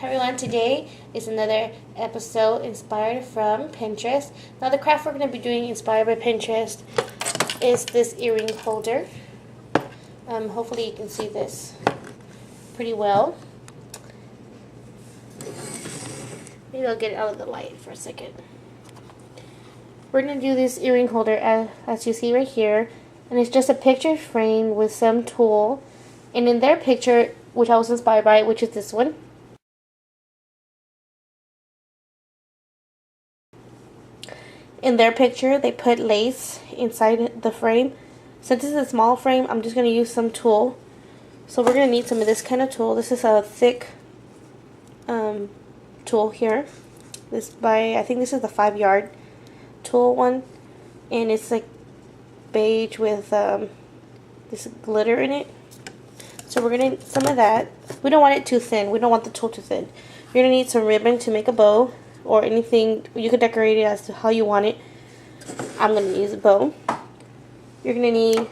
Hi everyone, today is another episode inspired from Pinterest. Now the craft we're going to be doing inspired by Pinterest is this earring holder. Hopefully you can see this pretty well. Maybe I'll get it out of the light for a second. We're going to do this earring holder as you see right here, and it's just a picture frame with some tulle, and in their picture, which I was inspired by, which is this one, in their picture, they put lace inside the frame. Since this is a small frame, I'm just going to use some tulle. So we're going to need some of this kind of tulle. This is a thick tulle here. I think this is the 5-yard tulle one. And it's like beige with this glitter in it. So we're going to need some of that. We don't want it too thin. We don't want the tulle too thin. You're going to need some ribbon to make a bow, or anything. You could decorate it as to how you want it. I'm going to use a bow. You're going to need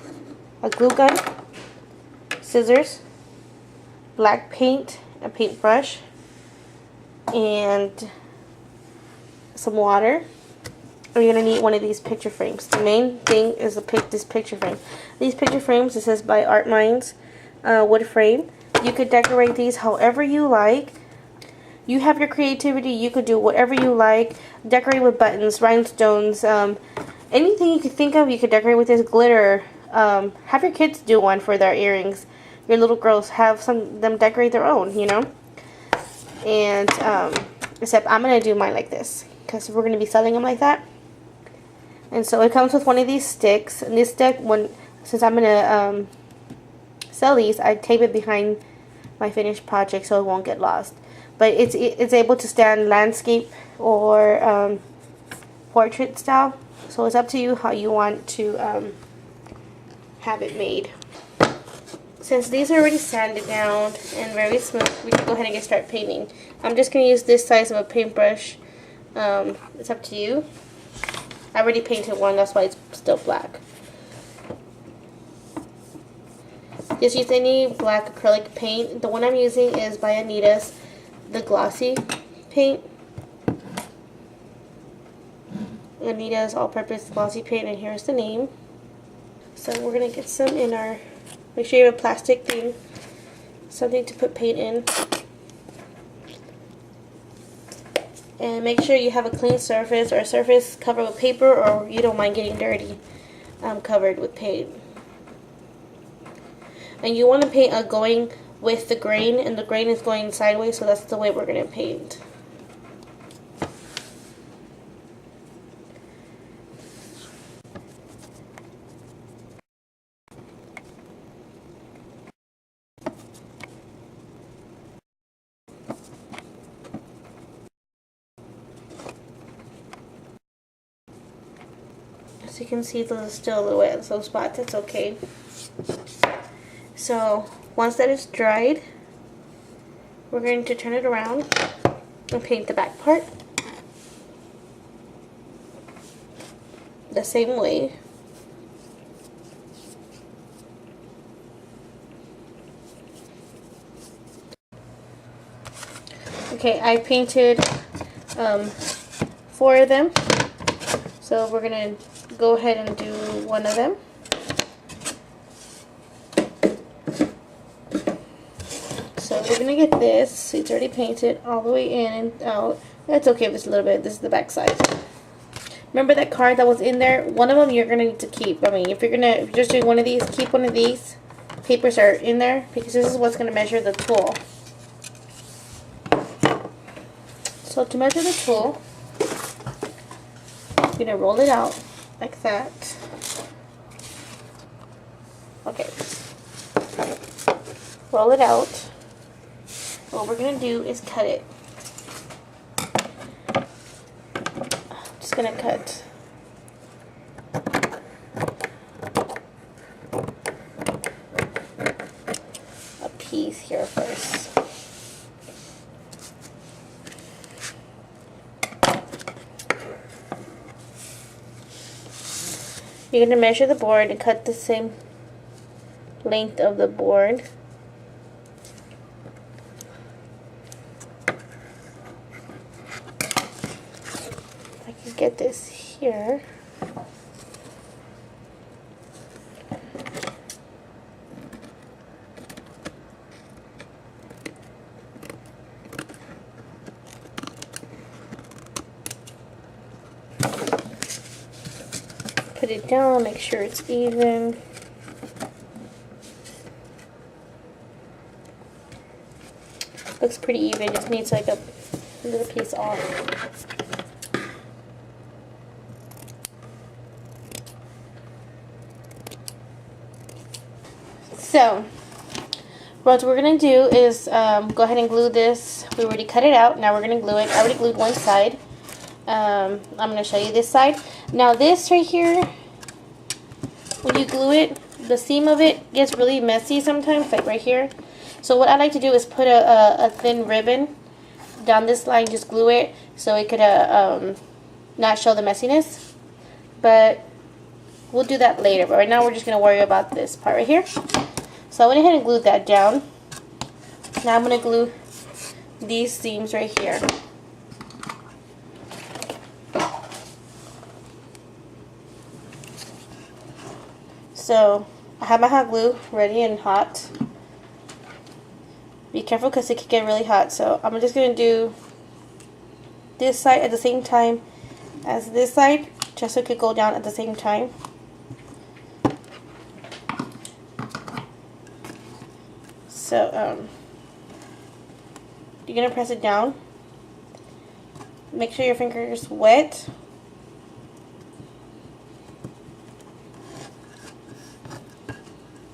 a glue gun, scissors, black paint, a paintbrush, and some water. Or you're going to need one of these picture frames. The main thing is this picture frame. These picture frames, it says by Art Minds wood frame. You could decorate these however you like. You have your creativity. You could do whatever you like. Decorate with buttons, rhinestones, anything you could think of. You could decorate with this glitter. Have your kids do one for their earrings. Your little girls have them decorate their own, you know. And except I'm gonna do mine like this because we're gonna be selling them like that. And so it comes with one of these sticks. And this stick, since I'm gonna sell these, I tape it behind my finished project so it won't get lost. But it's able to stand landscape or portrait style. So it's up to you how you want to have it made. Since these are already sanded down and very smooth, we can go ahead and start painting. I'm just going to use this size of a paintbrush. It's up to you. I already painted one, that's why it's still black. Just use any black acrylic paint. The one I'm using is by Anita's, the glossy paint. Anita's all-purpose glossy paint, and here's the name. So we're gonna get some in our. Make sure you have a plastic thing, something to put paint in, and make sure you have a clean surface or a surface covered with paper, or you don't mind getting dirty, covered with paint. And you want to paint going with the grain, and the grain is going sideways, so that's the way we're going to paint. As you can see, there's still a little wet in some spots. That's okay. So once that is dried, we're going to turn it around and paint the back part the same way. Okay, I painted 4 of them, so we're going to go ahead and do one of them. So we're going to get this. It's already painted all the way in and out. That's okay if it's a little bit. This is the back side. Remember that card that was in there? One of them you're going to need to keep. I mean, if you're just doing one of these, keep one of these. Papers are in there because this is what's going to measure the tulle. So to measure the tulle, you're going to roll it out like that. Okay. Roll it out. What we're going to do is cut it. I'm just going to cut a piece here first. You're going to measure the board and cut the same length of the board. this here. Put it down, make sure it's even. Looks pretty even, just needs like a little piece off. So, what we're going to do is go ahead and glue this. We already cut it out, now we're going to glue it. I already glued one side. I'm going to show you this side. Now this right here, when you glue it, the seam of it gets really messy sometimes, like right here. So what I like to do is put a thin ribbon down this line, just glue it so it could not show the messiness. But we'll do that later. But right now we're just going to worry about this part right here. So I went ahead and glued that down. Now I'm going to glue these seams right here. So I have my hot glue ready and hot. Be careful because it can get really hot. So I'm just going to do this side at the same time as this side, just so it could go down at the same time. So you're going to press it down. Make sure your finger is wet.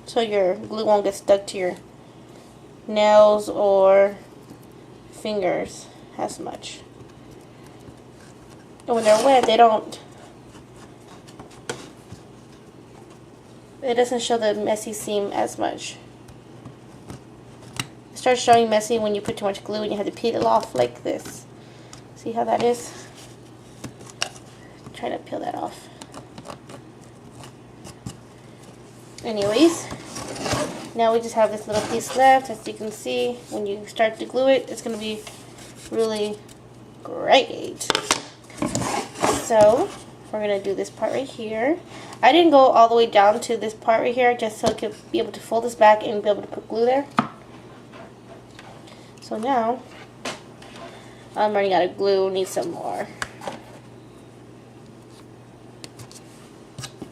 So your glue won't get stuck to your nails or fingers as much. And when they're wet, it doesn't show the messy seam as much. It starts showing messy when you put too much glue and you have to peel it off like this. See how that is? Try to peel that off. Anyways, now we just have this little piece left. As you can see, when you start to glue it, it's going to be really great. So we're going to do this part right here. I didn't go all the way down to this part right here, just so I could be able to fold this back and be able to put glue there. So now I'm running out of glue, need some more.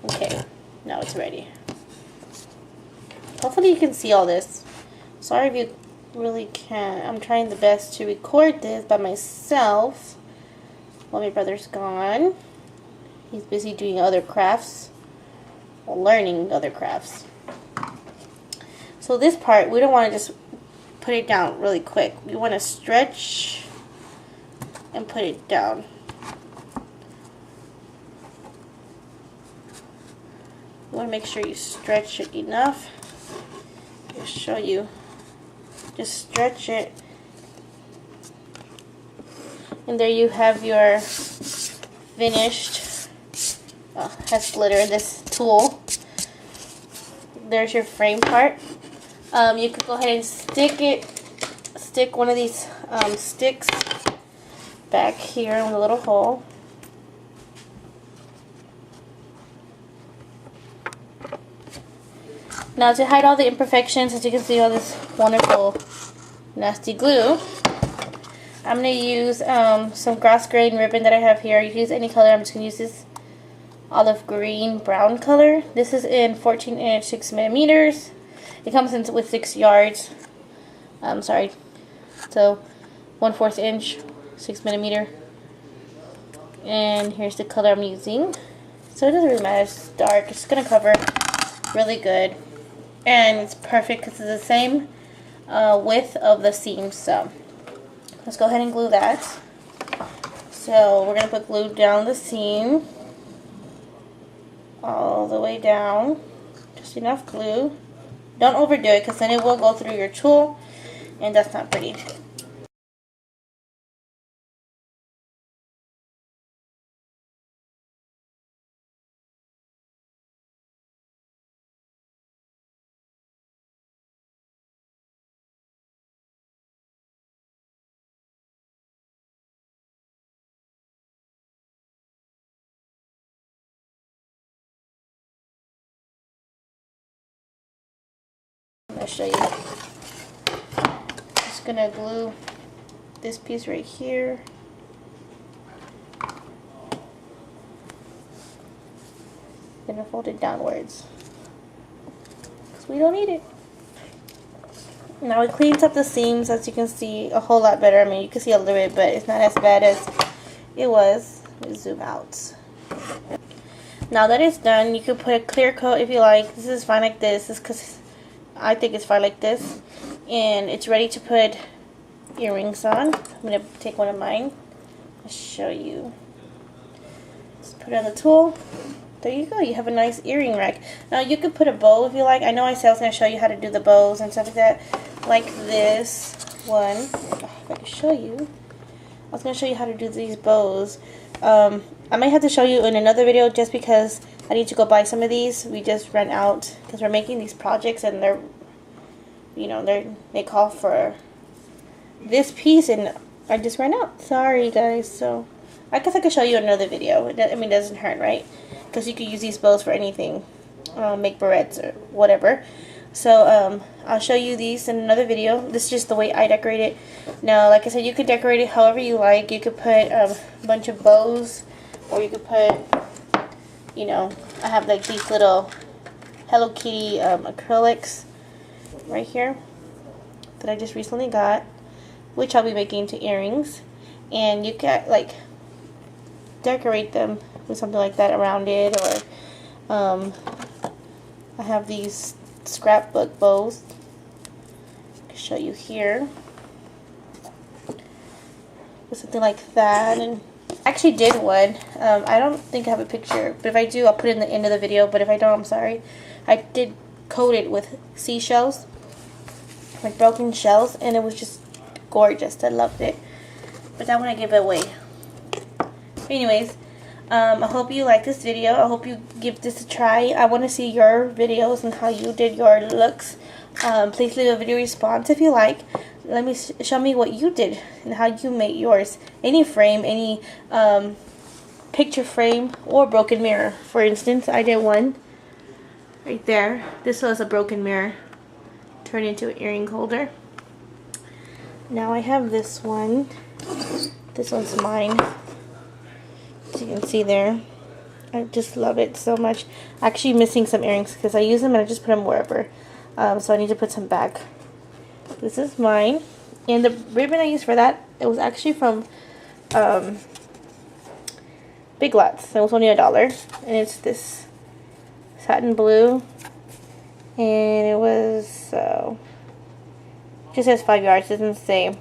Okay, now it's ready. Hopefully you can see all this. Sorry if you really can't. I'm trying the best to record this by myself while my brother's gone. He's busy doing other crafts, or learning other crafts. So this part, we don't want to just put it down really quick. We want to stretch and put it down. You want to make sure you stretch it enough. I'll show you. Just stretch it. And there you have your finished, has glitter in this tool. There's your frame part. You could go ahead and stick one of these sticks back here in the little hole. Now to hide all the imperfections, as you can see all this wonderful nasty glue, I'm going to use some grass grain ribbon that I have here. You can use any color. I'm just going to use this olive green brown color. This is in 14-inch 6 millimeters. It comes in with 6 yards. So 1/4 inch 6 millimeter. And here's the color I'm using. So it doesn't really matter. It's dark. It's going to cover really good. And it's perfect because it's the same width of the seam. So let's go ahead and glue that. So we're going to put glue down the seam all the way down. Just enough glue. Don't overdo it because then it will go through your tool and that's not pretty. to show you. Just gonna glue this piece right here. Gonna fold it downwards because we don't need it. Now it cleans up the seams, as you can see, a whole lot better. I mean, you can see a little bit, but it's not as bad as it was. Let me zoom out. Now that it's done, you could put a clear coat if you like. This is fine like this. This is because I think it's fine like this, and it's ready to put earrings on. I'm gonna take one of mine. I'll show you. Just put it on the tool. There you go. You have a nice earring rack. Now you could put a bow if you like. I know I said I was going to show you how to do the bows and stuff like that. Like this one. If I can show you. I was going to show you how to do these bows. I might have to show you in another video just because I need to go buy some of these. We just ran out because we're making these projects and they're, you know, they call for this piece and I just ran out. Sorry guys. So I guess I could show you another video. I mean, it doesn't hurt, right? Because you could use these bows for anything, make barrettes or whatever. So I'll show you these in another video. This is just the way I decorate it. Now, like I said, you could decorate it however you like. You could put a bunch of bows, or you could put, you know, I have like these little Hello Kitty acrylics right here that I just recently got, which I'll be making into earrings. And you can like decorate them with something like that around it, or I have these scrapbook bows. I'll show you here with something like that. And I actually did one. I don't think I have a picture, but if I do, I'll put it in the end of the video. But if I don't, I'm sorry. I did coat it with seashells, like broken shells, and it was just gorgeous. I loved it. But that one I gave it away. Anyways, I hope you like this video. I hope you give this a try. I want to see your videos and how you did your looks. Please leave a video response if you like. Let me show me what you did and how you made yours. Any frame, any picture frame, or broken mirror. For instance, I did one right there. This was a broken mirror turned into an earring holder. Now I have this one. This one's mine. As you can see there, I just love it so much. Actually missing some earrings because I use them and I just put them wherever. So I need to put some back. This is mine, and the ribbon I used for that, it was actually from Big Lots. It was only $1, and it's this satin blue, and it was just says 5 yards. It doesn't say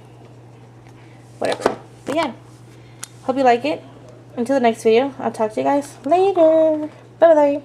whatever. But yeah, hope you like it. Until the next video, I'll talk to you guys later. Bye bye.